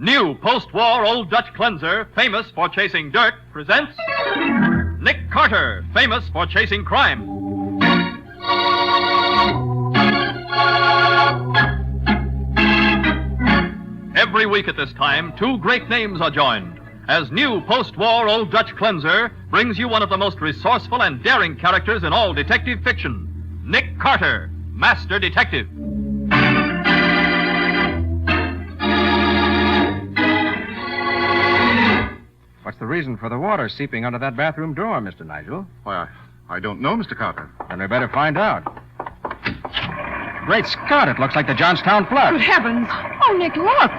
New post-war Old Dutch cleanser, famous for chasing dirt, presents Nick Carter, famous for chasing crime. Every week at this time, two great names are joined, as new post-war Old Dutch cleanser brings you one of the most resourceful and daring characters in all detective fiction, Nick Carter, Master Detective. What's the reason for the water seeping under that bathroom door, Mr. Nigel? Why, I don't know, Mr. Carter. Then we better find out. Great Scott, it looks like the Johnstown flood. Good heavens. Oh, Nick, look.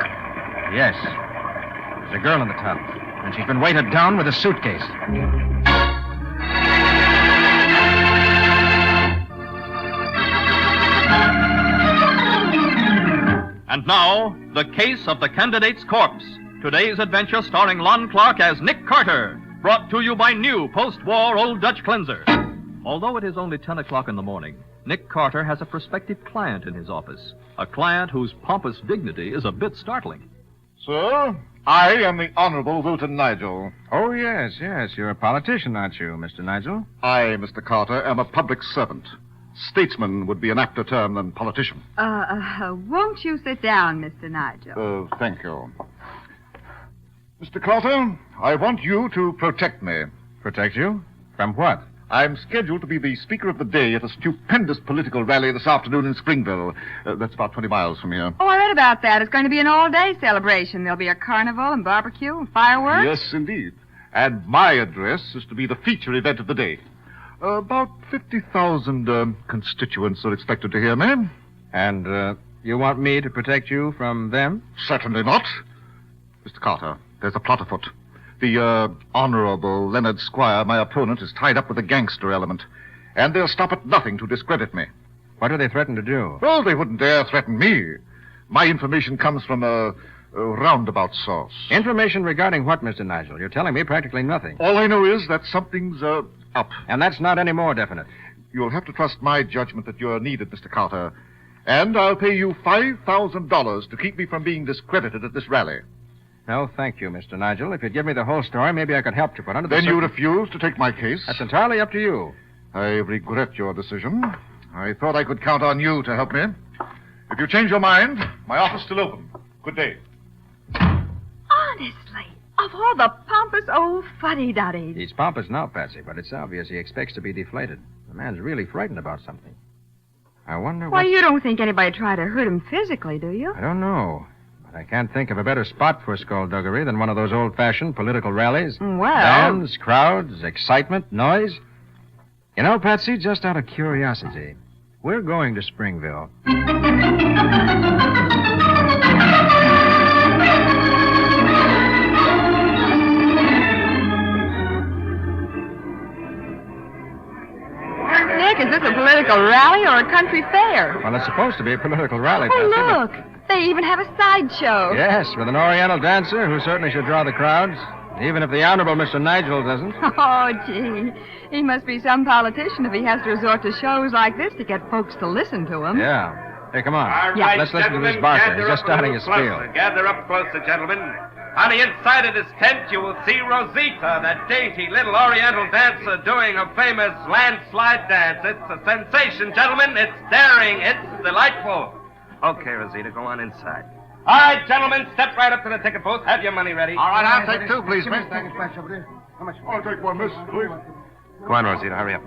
Yes. There's a girl in the tub, and she's been weighted down with a suitcase. And now, the case of the candidate's corpse. Today's adventure starring Lon Clark as Nick Carter, brought to you by new post-war Old Dutch cleanser. Although it is only 10 o'clock in the morning, Nick Carter has a prospective client in his office, a client whose pompous dignity is a bit startling. Sir, I am the Honorable Wilton Nigel. Oh, yes. You're a politician, aren't you, Mr. Nigel? I, Mr. Carter, am a public servant. Statesman would be an apter term than politician. Won't you sit down, Mr. Nigel? Thank you. Mr. Carter, I want you to protect me. Protect you? From what? I'm scheduled to be the speaker of the day at a stupendous political rally this afternoon in Springville. That's about 20 miles from here. Oh, I read about that. It's going to be an all-day celebration. There'll be a carnival and barbecue and fireworks. Yes, indeed. And my address is to be the feature event of the day. About 50,000 constituents are expected to hear me. And you want me to protect you from them? Certainly not. Mr. Carter, there's a plot afoot. The Honorable Leonard Squire, my opponent, is tied up with a gangster element. And they'll stop at nothing to discredit me. What do they threaten to do? Well, they wouldn't dare threaten me. My information comes from a roundabout source. Information regarding what, Mr. Nigel? You're telling me practically nothing. All I know is that something's up. And that's not any more definite. You'll have to trust my judgment that you're needed, Mr. Carter. And I'll pay you $5,000 to keep me from being discredited at this rally. No, thank you, Mr. Nigel. If you'd give me the whole story, maybe I could help you. But under the Then you refuse to take my case? That's entirely up to you. I regret your decision. I thought I could count on you to help me. If you change your mind, my office is still open. Good day. Honestly, of all the pompous old fuddy-duddies. He's pompous now, Patsy, but it's obvious he expects to be deflated. The man's really frightened about something. I wonder Why, you don't think anybody tried to hurt him physically, do you? I don't know. But I can't think of a better spot for skullduggery than one of those old-fashioned political rallies. Well... Bands, crowds, excitement, noise. You know, Patsy, just out of curiosity, we're going to Springville. Nick, is this a political rally or a country fair? Well, it's supposed to be a political rally, Oh, Patsy. but- look. They even have a sideshow. Yes, with an Oriental dancer who certainly should draw the crowds, even if the Honorable Mr. Nigel doesn't. Oh, gee. He must be some politician if he has to resort to shows like this to get folks to listen to him. Yeah. Hey, come on. All right, Let's listen to this gentlemen, barker. gather He's just up a starting little his spiel. closer. Gather up closer, gentlemen. On the inside of this tent, you will see Rosita, that dainty little Oriental dancer doing a famous landslide dance. It's a sensation, gentlemen. It's daring. It's delightful. Okay, Rosita, go on inside. All right, gentlemen, step right up to the ticket booth. Have your money ready. All right, I'll take two, please, miss. How much? I'll take one, miss, please. Go on, Rosita, hurry up.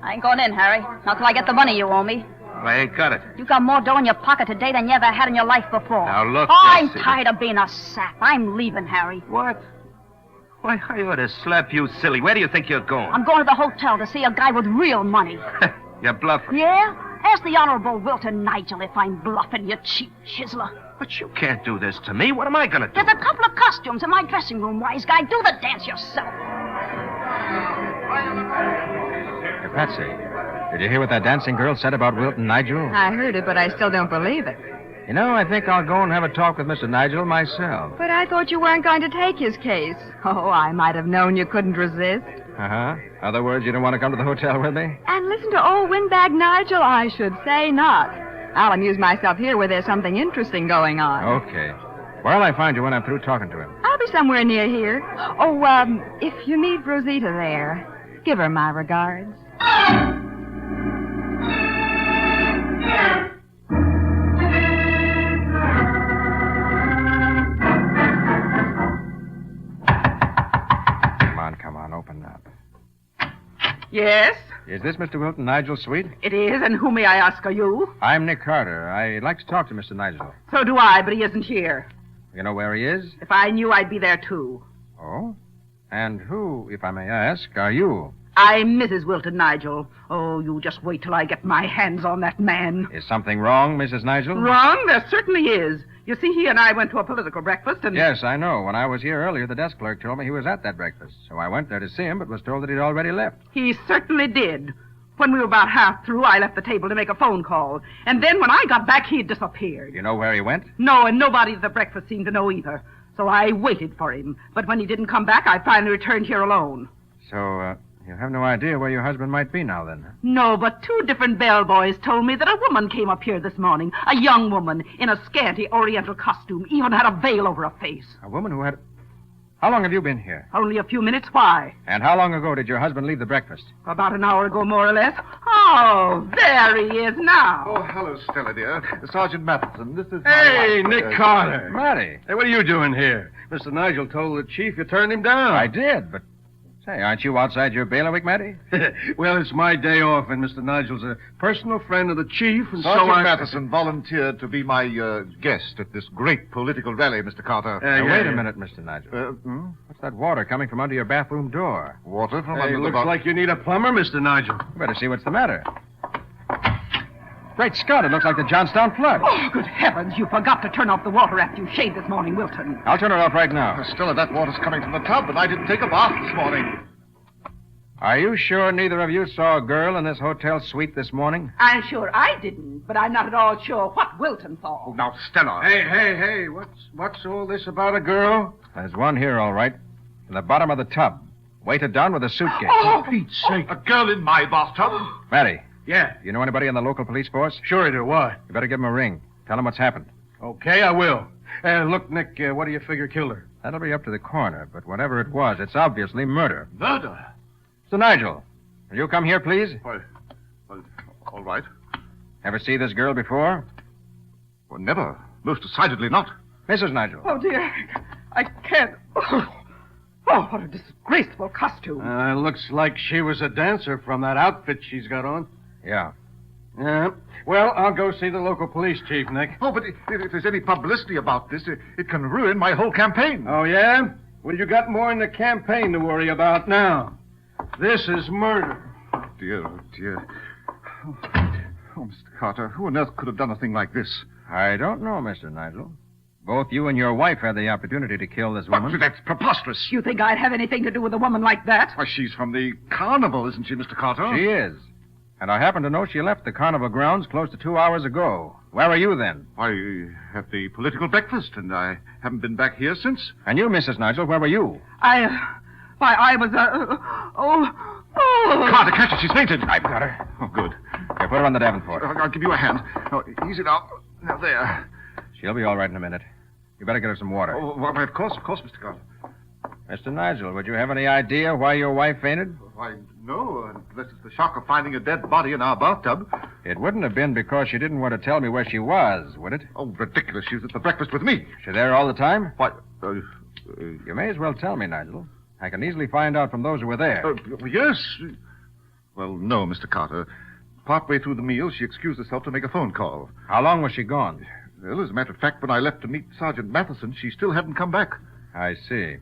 I ain't going in, Harry. Not till I get the money you owe me. I ain't got it. You got more dough in your pocket today than you ever had in your life before. Now, look, I'm Rosita. tired of being a sap. I'm leaving, Harry. What? Why, I ought to slap you silly. Where do you think you're going? I'm going to the hotel to see a guy with real money. You're bluffing. Yeah? Ask the Honorable Wilton Nigel if I'm bluffing, you cheap chiseler. But you can't do this to me. What am I going to do? There's a couple of costumes in my dressing room, wise guy. Do the dance yourself. Hey, Patsy, did you hear what that dancing girl said about Wilton Nigel? I heard it, but I still don't believe it. You know, I think I'll go and have a talk with Mr. Nigel myself. But I thought you weren't going to take his case. Oh, I might have known you couldn't resist. Uh-huh. Other words, you don't want to come to the hotel with me? And listen to old windbag Nigel, I should say not. I'll amuse myself here where there's something interesting going on. Okay. Where'll I find you when I'm through talking to him? I'll be somewhere near here. Oh, if you meet Rosita there, give her my regards. Come on, open up. Yes, Is this Mr. Wilton Nigel's suite? it is, and who may I ask are you? I'm Nick Carter. I'd like to talk to Mr. Nigel. So do I, but he isn't here. You know where he is? If I knew, I'd be there, too. Oh? And who, if I may ask, are you? I'm Mrs. Wilton Nigel. Oh, you just wait till I get my hands on that man. Is something wrong, Mrs. Nigel? Wrong? There certainly is. You see, he and I went to a political breakfast, and... Yes, I know. When I was here earlier, the desk clerk told me he was at that breakfast. So I went there to see him, but was told that he'd already left. He certainly did. When we were about half through, I left the table to make a phone call. And then when I got back, he'd disappeared. You know where he went? No, and nobody at the breakfast seemed to know either. So I waited for him. But when he didn't come back, I finally returned here alone. So, you have no idea where your husband might be now, then? No, but 2 different bellboys told me that a woman came up here this morning. A young woman in a scanty oriental costume, even had a veil over her face. A woman who had... How long have you been here? Only a few minutes. Why? And how long ago did your husband leave the breakfast? About an hour ago, more or less. Oh, there he is now. Oh, hello, Stella, dear. Sergeant Matheson, this is Hey, my wife. Nick Carter. Matty. Hey, what are you doing here? Mr. Nigel told the chief you turned him down. I did, but... Say, aren't you outside your bailiwick, Matty? Well, it's my day off, and Mr. Nigel's a personal friend of the chief, and Sergeant so I... Matheson volunteered to be my guest at this great political rally, Mr. Carter. Wait a minute, Mr. Nigel. What's that water coming from under your bathroom door? Water from Hey, under the looks box. like you need a plumber, Mr. Nigel. You better see what's the matter. Great Scott, it looks like the Johnstown flood. Oh, good heavens, you forgot to turn off the water after you shaved this morning, Wilton. I'll turn it off right now. Stella, that water's coming from the tub, and I didn't take a bath this morning. Are you sure neither of you saw a girl in this hotel suite this morning? I'm sure I didn't, but I'm not at all sure what Wilton saw. Oh, now, Stella. Hey, what's all this about a girl? There's one here, all right. In the bottom of the tub. Weighted down with a suitcase. Oh, Pete's sake. A girl in my bathtub? Matty, Yeah, you know anybody in the local police force? sure I do. What? You better give him a ring. Tell him what's happened. Okay, I will. Look, Nick, what do you figure killed her? That'll be up to the coroner, but whatever it was, it's obviously murder. Murder? Mr. Nigel, will you come here, please? Well, all right. Ever see this girl before? Well, never. Most decidedly not. Mrs. Nigel. Oh, dear. I can't. Oh, what a disgraceful costume. Looks like she was a dancer from that outfit she's got on. Yeah. Yeah. Well, I'll go see the local police chief, Nick. Oh, but if there's any publicity about this, it can ruin my whole campaign. Oh, yeah? Well, you got more in the campaign to worry about now. This is murder. Dear, oh, dear. Oh, Mr. Carter, who on earth could have done a thing like this? I don't know, Mr. Nigel. Both you and your wife had the opportunity to kill this woman. But that's preposterous. You think I'd have anything to do with a woman like that? Why, she's from the carnival, isn't she, Mr. Carter? She is. And I happen to know she left the carnival grounds close to 2 hours ago. Where were you then? Why, at the political breakfast, and I haven't been back here since. And you, Mrs. Nigel, where were you? I was, Carter, catch her. She's fainted. I've got her. Oh, good. Here, put her on the Davenport. I'll give you a hand. Oh, easy now. Now, there. She'll be all right in a minute. You better get her some water. Oh, well, of course, Mr. Carter. Mr. Nigel, would you have any idea why your wife fainted? Why, no, unless it's the shock of finding a dead body in our bathtub. It wouldn't have been because she didn't want to tell me where she was, would it? Oh, ridiculous. She was at the breakfast with me. She there all the time? Why, You may as well tell me, Nigel. I can easily find out from those who were there. yes. Well, no, Mr. Carter. Partway through the meal, she excused herself to make a phone call. How long was she gone? Well, as a matter of fact, when I left to meet Sergeant Matheson, she still hadn't come back. I see.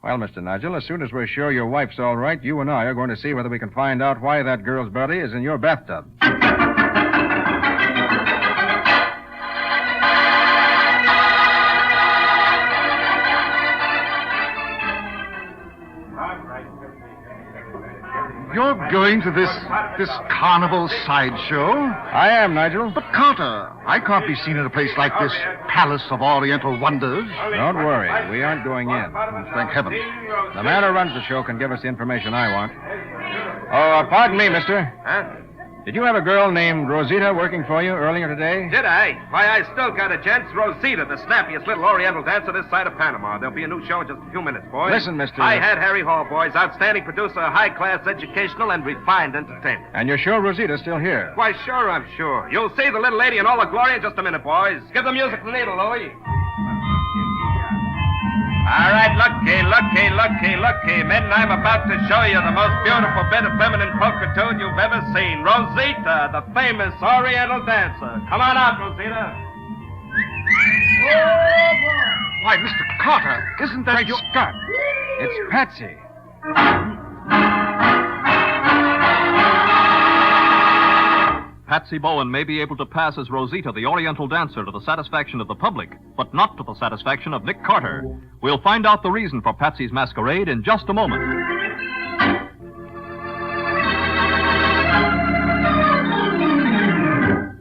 Well, Mr. Nigel, as soon as we're sure your wife's all right, you and I are going to see whether we can find out why that girl's body is in your bathtub. You're going to this carnival sideshow? I am, Nigel. But, Carter, I can't be seen in a place like this Palace of Oriental Wonders. Don't worry. We aren't going in. Thank heaven. The man who runs the show can give us the information I want. Oh, pardon me, mister. Huh? Did you have a girl named Rosita working for you earlier today? Did I? Why, I still got it, gents. Rosita, the snappiest little Oriental dancer this side of Panama. There'll be a new show in just a few minutes, boys. Listen, Mr. I had Harry Hall, boys. Outstanding producer, high-class educational, and refined entertainment. And you're sure Rosita's still here? Why, sure, I'm sure. You'll see the little lady in all her glory in just a minute, boys. Give the music the needle, Louie. All right, looky. Men, I'm about to show you the most beautiful bit of feminine pulchritude you've ever seen. Rosita, the famous Oriental dancer. Come on out, Rosita. Why, Mr. Carter, isn't that your... Scott, it's Patsy. Patsy Bowen may be able to pass as Rosita, the Oriental dancer, to the satisfaction of the public, but not to the satisfaction of Nick Carter. We'll find out the reason for Patsy's masquerade in just a moment.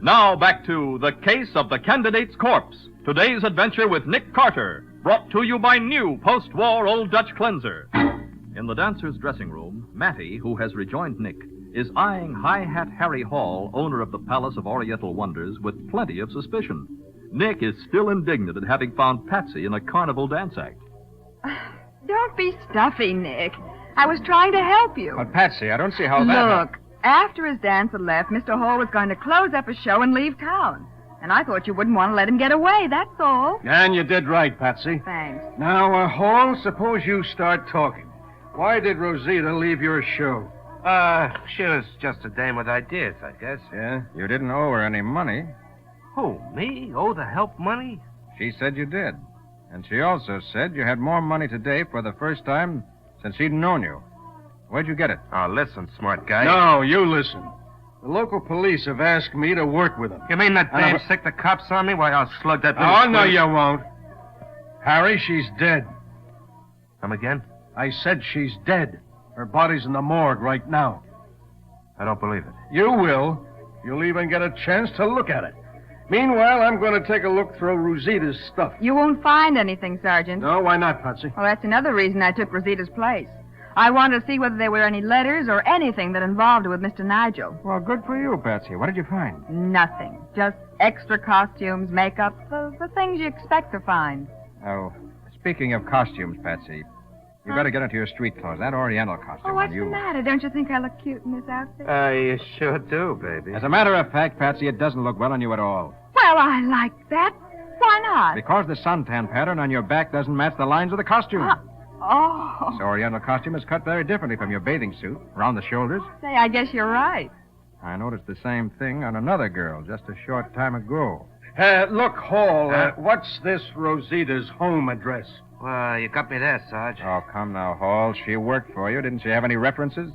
Now back to The Case of the Candidate's Corpse. Today's adventure with Nick Carter, brought to you by new post-war Old Dutch cleanser. In the dancer's dressing room, Mattie, who has rejoined Nick, is eyeing High Hat Harry Hall, owner of the Palace of Oriental Wonders, with plenty of suspicion. Nick is still indignant at having found Patsy in a carnival dance act. Don't be stuffy, Nick. I was trying to help you. But, Patsy, I don't see how that... Look, after his dancer left, Mr. Hall was going to close up his show and leave town. And I thought you wouldn't want to let him get away, that's all. And you did right, Patsy. Thanks. Now, Hall, suppose you start talking. Why did Rosita leave your show? She was just a dame with ideas, I guess. Yeah? You didn't owe her any money. Who, me? Owe the help money? She said you did. And she also said you had more money today for the first time since she'd known you. Where'd you get it? Oh, listen, smart guy. No, you listen. The local police have asked me to work with them. You mean that dame sick the cops on me? Why, I'll slug that... Oh, no, you won't. Harry, she's dead. Come again? I said she's dead. Her body's in the morgue right now. I don't believe it. You will. You'll even get a chance to look at it. Meanwhile, I'm going to take a look through Rosita's stuff. You won't find anything, Sergeant. No, why not, Patsy? Well, that's another reason I took Rosita's place. I wanted to see whether there were any letters or anything that involved her with Mr. Nigel. Well, good for you, Patsy. What did you find? Nothing. Just extra costumes, makeup, the things you expect to find. Oh, speaking of costumes, Patsy, you better get into your street clothes. That Oriental costume Oh, what's on you. the matter? Don't you think I look cute in this outfit? You sure do, baby. As a matter of fact, Patsy, it doesn't look well on you at all. Well, I like that. Why not? Because the suntan pattern on your back doesn't match the lines of the costume. Oh. This Oriental costume is cut very differently from your bathing suit, around the shoulders. Say, I guess you're right. I noticed the same thing on another girl just a short time ago. Look, Hall, what's this Rosita's home address? Well, you got me there, Sarge. Oh, come now, Hall. She worked for you. Didn't she have any references?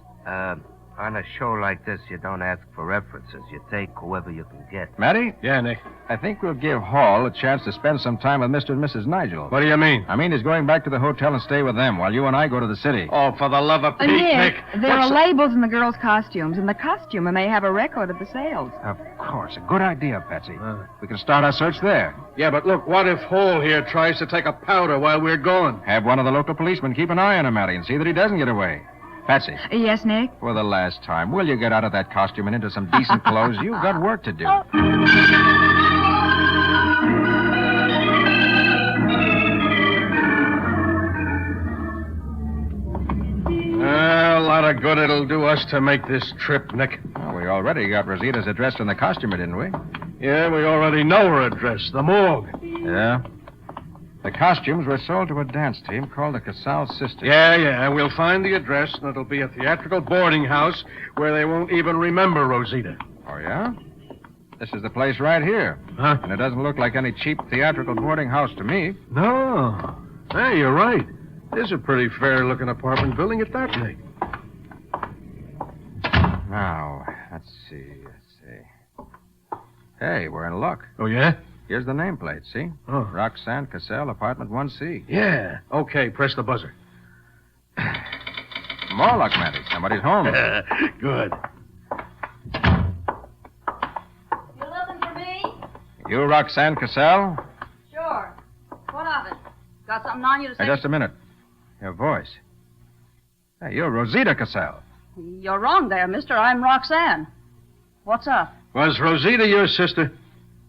On a show like this, you don't ask for references. You take whoever you can get. Matty? Yeah, Nick. I think we'll give Hall a chance to spend some time with Mr. and Mrs. Nigel. What do you mean? I mean, he's going back to the hotel and stay with them while you and I go to the city. Oh, for the love of Pete, Nick, there what's are labels in the girls' costumes, and the costumer may have a record of the sales. Of course. A good idea, Patsy. We can start our search there. Yeah, but look, what if Hall here tries to take a powder while we're gone? Have one of the local policemen keep an eye on him, Matty, and see that he doesn't get away. Patsy, Yes, Nick? for the last time, will you get out of that costume and into some decent clothes? You've got work to do. A lot of good it'll do us to make this trip, Nick. Well, we already got Rosita's address from the costumer, didn't we? Yeah, we already know her address, the morgue. Yeah. The costumes were sold to a dance team called the Casal Sisters. Yeah, we'll find the address, and it'll be a theatrical boarding house where they won't even remember Rosita. Oh, yeah? This is the place right here. Huh? And it doesn't look like any cheap theatrical boarding house to me. No. Hey, you're right. This is a pretty fair-looking apartment building at that, Nick. Now, let's see. Hey, we're in luck. Oh, yeah? Here's the nameplate, see? Oh. Roxanne Cassell, apartment 1C. Yeah. Okay, press the buzzer. More luck, Matty. Somebody's home. Good. You looking for me? You Roxanne Cassell? Sure. What of it? Got something on you to say? Hey, just a minute. Your voice. Hey, you're Rosita Cassell. You're wrong there, mister. I'm Roxanne. What's up? Was Rosita your sister?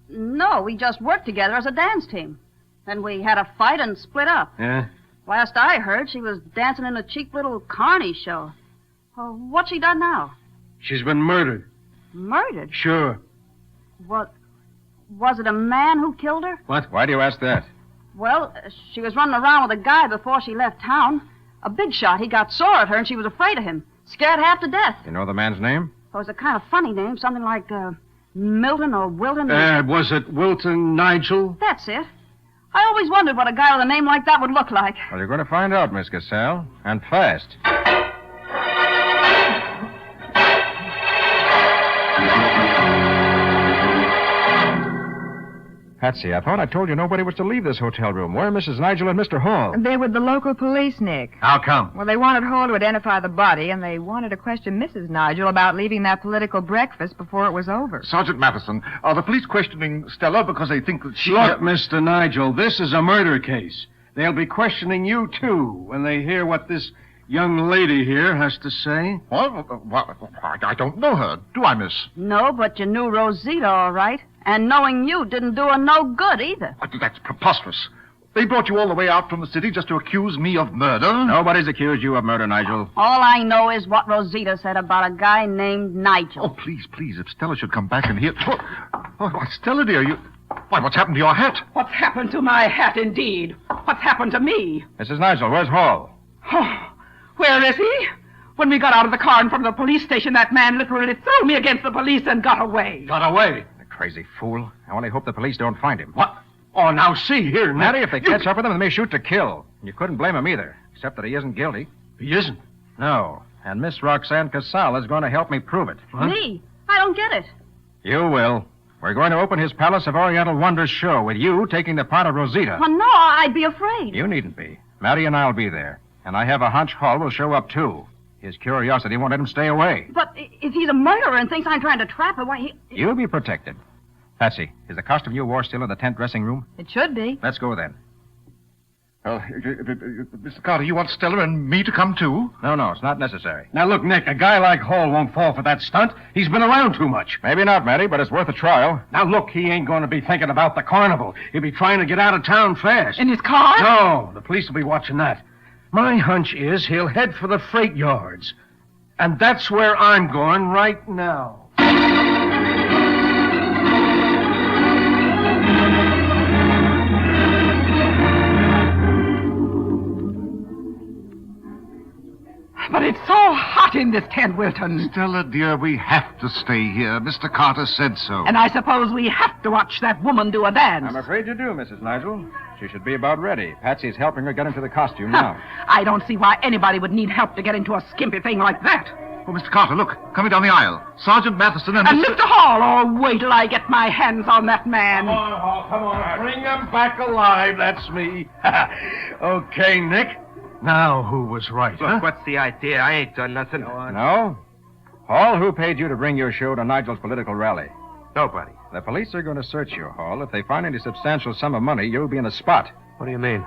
No, we just worked together as a dance team. Then we had a fight and split up. Yeah? Last I heard, she was dancing in a cheap little carny show. Well, what's she done now? She's been murdered. Murdered? Sure. What? Was it a man who killed her? What? Why do you ask that? Well, she was running around with a guy before she left town. A big shot. He got sore at her, and she was afraid of him. Scared half to death. You know the man's name? It was a kind of funny name, something like Milton or Wilton. Was it Wilton Nigel? That's it. I always wondered what a guy with a name like that would look like. Well, you're going to find out, Miss Cassell. And fast. Patsy, I thought I told you nobody was to leave this hotel room. Where are Mrs. Nigel and Mr. Hall? They're with the local police, Nick. How come? Well, they wanted Hall to identify the body, and they wanted to question Mrs. Nigel about leaving that political breakfast before it was over. Sergeant Matheson, are the police questioning Stella because they think that she... Look, Mr. Nigel, this is a murder case. They'll be questioning you, too, when they hear what this young lady here has to say. What? I don't know her. Do I, miss? No, but you knew Rosita all right. And knowing you didn't do her no good either. That's preposterous. They brought you all the way out from the city just to accuse me of murder? Nobody's accused you of murder, Nigel. All I know is what Rosita said about a guy named Nigel. Oh, please, if Stella should come back and hear... Oh, Stella, dear, you... Why, what's happened to your hat? What's happened to my hat, indeed? What's happened to me? Mrs. Nigel, where's Hall? Oh, where is he? When we got out of the car in front of the police station, that man literally threw me against the police and got away. Got away? The crazy fool. I only hope the police don't find him. What? Oh, now see here, Nick. Matty, if they catch up with him, they may shoot to kill. You couldn't blame him either, except that he isn't guilty. He isn't. No. And Miss Roxanne Casal is going to help me prove it. What? Me? I don't get it. You will. We're going to open his Palace of Oriental Wonders show with you taking the part of Rosita. Well, no, I'd be afraid. You needn't be. Matty and I'll be there. And I have a hunch Hall will show up, too. His curiosity won't let him stay away. But if he's a murderer and thinks I'm trying to trap him, why, he... You'll be protected. Patsy, is the costume you wore still in the tent dressing room? It should be. Let's go then. Mr. Carter, you want Stella and me to come, too? No, it's not necessary. Now, look, Nick, a guy like Hall won't fall for that stunt. He's been around too much. Maybe not, Matty, but it's worth a trial. Now, look, he ain't going to be thinking about the carnival. He'll be trying to get out of town fast. In his car? No, the police will be watching that. My hunch is he'll head for the freight yards. And that's where I'm going right now. But it's so hot in this tent, Wilton. Stella, dear, we have to stay here. Mr. Carter said so. And I suppose we have to watch that woman do a dance. I'm afraid you do, Mrs. Nigel. She should be about ready. Patsy's helping her get into the costume now. I don't see why anybody would need help to get into a skimpy thing like that. Oh, Mr. Carter, look, coming down the aisle. Sergeant Matheson and... And Mr. Hall, oh, wait till I get my hands on that man. Come on, Hall, come on. Bring him back alive. That's me. Okay, Nick. Now, who was right, Look, what's the idea? I ain't done nothing. No? Hall, who paid you to bring your show to Nigel's political rally? Nobody. The police are going to search you, Hall. If they find any substantial sum of money, you'll be in the spot. What do you mean?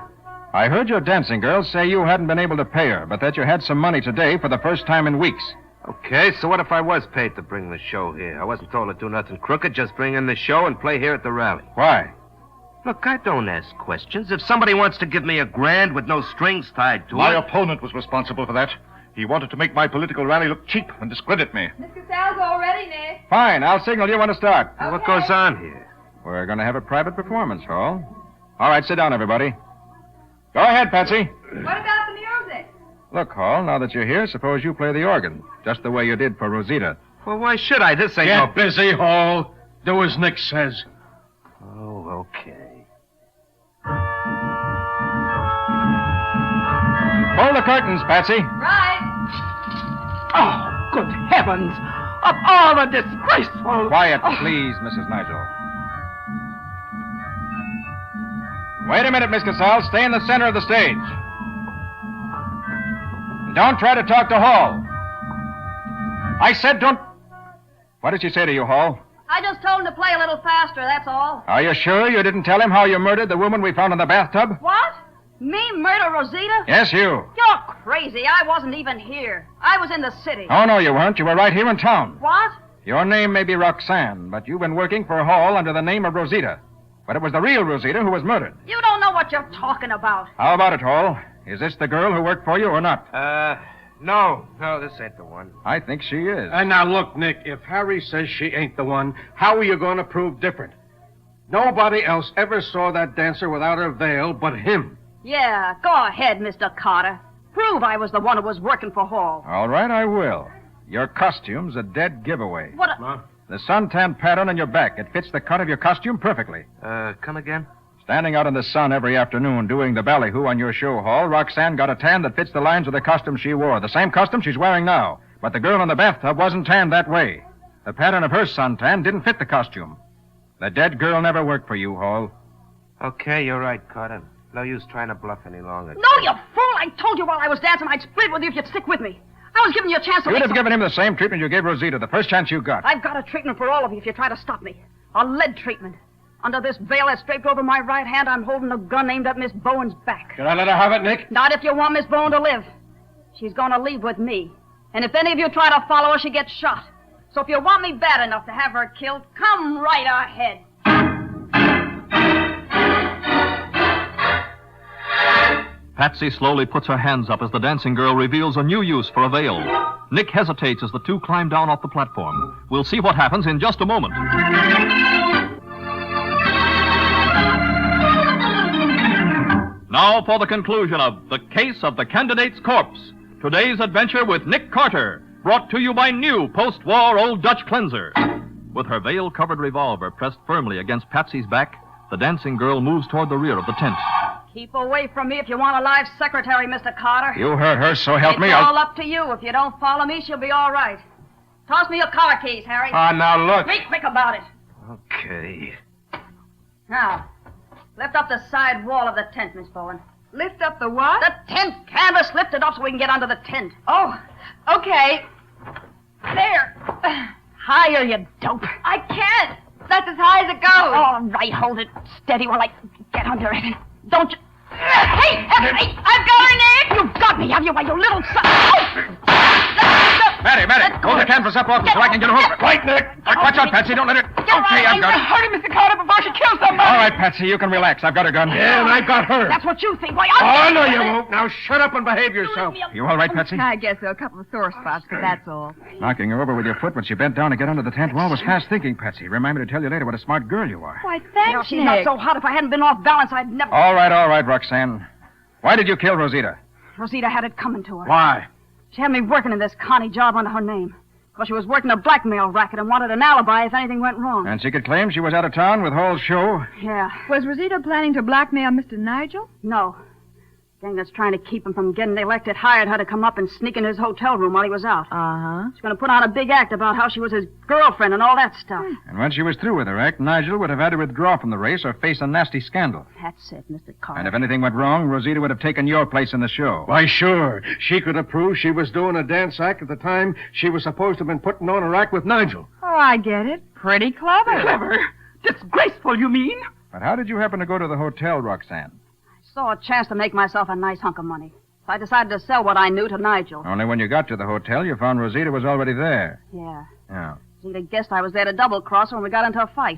I heard your dancing girl say you hadn't been able to pay her, but that you had some money today for the first time in weeks. Okay, so what if I was paid to bring the show here? I wasn't told to do nothing crooked, just bring in the show and play here at the rally. Why? Look, I don't ask questions. If somebody wants to give me $1,000 with no strings tied to My it... opponent was responsible for that. He wanted to make my political rally look cheap and discredit me. Miss Cassell's all ready, Nick. Fine, I'll signal you when to start. Well, what goes on here? We're going to have a private performance, Hall. All right, sit down, everybody. Go ahead, Patsy. What about the music? Look, Hall, now that you're here, suppose you play the organ, just the way you did for Rosita. Well, why should I? This ain't Get busy, Hall. Do as Nick says. Oh, okay. Pull the curtains, Patsy. Right. Oh, good heavens! Of all the disgraceful... Quiet, please, Mrs. Nigel. Wait a minute, Miss Casal. Stay in the center of the stage. Don't try to talk to Hall. I said don't... What did she say to you, Hall? I just told him to play a little faster, that's all. Are you sure you didn't tell him how you murdered the woman we found in the bathtub? What? Me murder Rosita? Yes, you. You're crazy. I wasn't even here. I was in the city. Oh, no, you weren't. You were right here in town. What? Your name may be Roxanne, but you've been working for Hall under the name of Rosita. But it was the real Rosita who was murdered. You don't know what you're talking about. How about it, Hall? Is this the girl who worked for you or not? No, this ain't the one. I think she is. And now look, Nick, if Harry says she ain't the one, how are you going to prove different? Nobody else ever saw that dancer without her veil but him. Yeah, go ahead, Mr. Carter. Prove I was the one who was working for Hall. All right, I will. Your costume's a dead giveaway. What? The suntan pattern on your back, it fits the cut of your costume perfectly. Come again? Standing out in the sun every afternoon doing the ballyhoo on your show, Hall, Roxanne got a tan that fits the lines of the costume she wore. The same costume she's wearing now. But the girl in the bathtub wasn't tanned that way. The pattern of her suntan didn't fit the costume. The dead girl never worked for you, Hall. Okay, you're right, Carter. No use trying to bluff any longer. No, you fool! I told you while I was dancing I'd split with you if you'd stick with me. I was giving you a chance to You'd make have given him the same treatment you gave Rosita the first chance you got. I've got a treatment for all of you if you try to stop me. A lead treatment. Under this veil that's draped over my right hand, I'm holding a gun aimed at Miss Bowen's back. Should I let her have it, Nick? Not if you want Miss Bowen to live. She's going to leave with me. And if any of you try to follow her, she gets shot. So if you want me bad enough to have her killed, come right ahead. Patsy slowly puts her hands up as the dancing girl reveals a new use for a veil. Nick hesitates as the two climb down off the platform. We'll see what happens in just a moment. Now for the conclusion of The Case of the Candidate's Corpse. Today's adventure with Nick Carter, brought to you by new post-war Old Dutch Cleanser. With her veil-covered revolver pressed firmly against Patsy's back, the dancing girl moves toward the rear of the tent. Keep away from me if you want a live secretary, Mr. Carter. You heard her, so help me. It's all up to you. If you don't follow me, she'll be all right. Toss me your car keys, Harry. Now look. Be quick about it. Okay. Now, lift up the side wall of the tent, Miss Bowen. Lift up the what? The tent canvas. Lift it up so we can get under the tent. Oh, okay. There. Higher, you dope. I can't. That's as high as it goes. All right, hold it steady while I get under it. Don't you... Hey! I've got her, Nick! You've got me, have you, you little son... Matty, hold the canvas up off so I can get a hold of it. Right, Nick. Watch out, Patsy. Don't let it... Okay, I've got it. Hurry, Mr. Carter, before she kills somebody. All right, Patsy, you can relax. I've got her gun. Yeah, and I got her. That's what you think. Why, Oh, no, you won't. Now shut up and behave yourself. You all right, Patsy? I guess so. A couple of sore spots, but that's all. Knocking her over with your foot when she bent down to get under the tent wall was fast thinking, Patsy. Remind me to tell you later what a smart girl you are. Why, thanks, Well, she's Nick. not so hot. If I hadn't been off balance, I'd never... All right, Roxanne. Why did you kill Rosita? Rosita had it coming to her. Why? She had me working in this Connie job under her name. Because she was working a blackmail racket and wanted an alibi if anything went wrong. And she could claim she was out of town with Hall's show? Yeah. Was Rosita planning to blackmail Mr. Nigel? No. The gang that's trying to keep him from getting elected hired her to come up and sneak in his hotel room while he was out. Uh-huh. She's going to put on a big act about how she was his girlfriend and all that stuff. And when she was through with her act, Nigel would have had to withdraw from the race or face a nasty scandal. That's it, Mr. Carter. And if anything went wrong, Rosita would have taken your place in the show. Why, sure. She could have proved she was doing a dance act at the time she was supposed to have been putting on her act with Nigel. Oh, I get it. Pretty clever. Clever? Disgraceful, you mean? But how did you happen to go to the hotel, Roxanne? Saw a chance to make myself a nice hunk of money. So I decided to sell what I knew to Nigel. Only when you got to the hotel, you found Rosita was already there. Yeah. Yeah. Rosita guessed I was there to double-cross her when we got into a fight.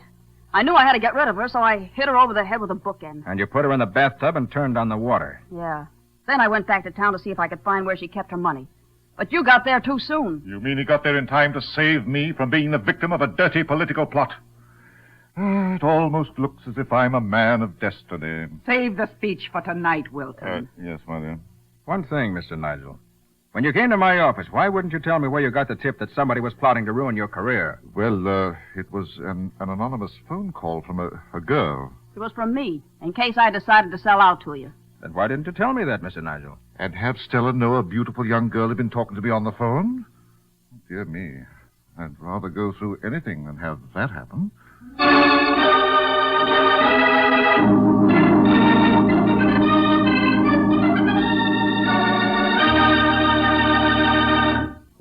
I knew I had to get rid of her, so I hit her over the head with a bookend. And you put her in the bathtub and turned on the water. Yeah. Then I went back to town to see if I could find where she kept her money. But you got there too soon. You mean he got there in time to save me from being the victim of a dirty political plot? It almost looks as if I'm a man of destiny. Save the speech for tonight, Wilton. Yes, Mother. One thing, Mr. Nigel. When you came to my office, why wouldn't you tell me where you got the tip that somebody was plotting to ruin your career? Well, it was an anonymous phone call from a girl. It was from me, in case I decided to sell out to you. Then why didn't you tell me that, Mr. Nigel? And have Stella know a beautiful young girl had been talking to me on the phone? Dear me. I'd rather go through anything than have that happen.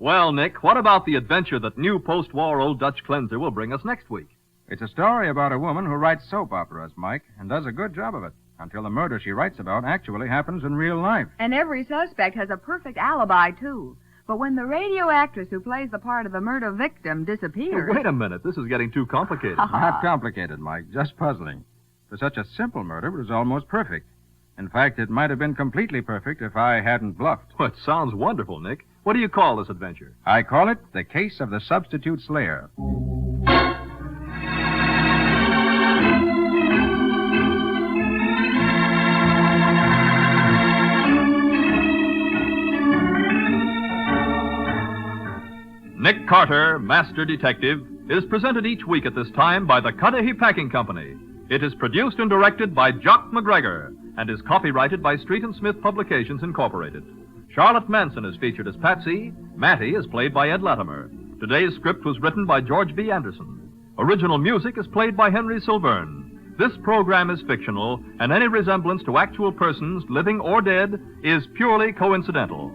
Well, Nick, what about the adventure that new post-war Old Dutch Cleanser will bring us next week? It's a story about a woman who writes soap operas, Mike, and does a good job of it, until the murder she writes about actually happens in real life. And every suspect has a perfect alibi, too. But when the radio actress who plays the part of the murder victim disappears... Wait a minute. This is getting too complicated. Not complicated, Mike. Just puzzling. For such a simple murder, it was almost perfect. In fact, it might have been completely perfect if I hadn't bluffed. Well, it sounds wonderful, Nick. What do you call this adventure? I call it The Case of the Substitute Slayer. Nick Carter, Master Detective, is presented each week at this time by the Cudahy Packing Company. It is produced and directed by Jock McGregor and is copyrighted by Street and Smith Publications, Incorporated. Charlotte Manson is featured as Patsy. Mattie is played by Ed Latimer. Today's script was written by George B. Anderson. Original music is played by Henry Silverne. This program is fictional, and any resemblance to actual persons, living or dead, is purely coincidental.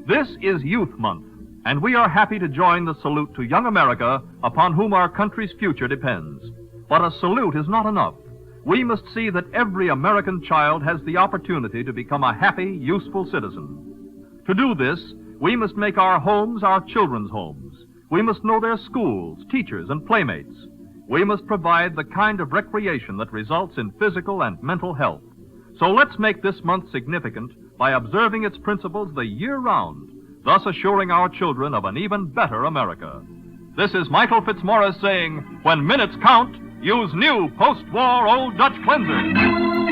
This is Youth Month, and we are happy to join the salute to young America, upon whom our country's future depends. But a salute is not enough. We must see that every American child has the opportunity to become a happy, useful citizen. To do this, we must make our homes our children's homes. We must know their schools, teachers, and playmates. We must provide the kind of recreation that results in physical and mental health. So let's make this month significant by observing its principles the year round, thus assuring our children of an even better America. This is Michael Fitzmaurice saying, when minutes count, use new post-war Old Dutch Cleanser.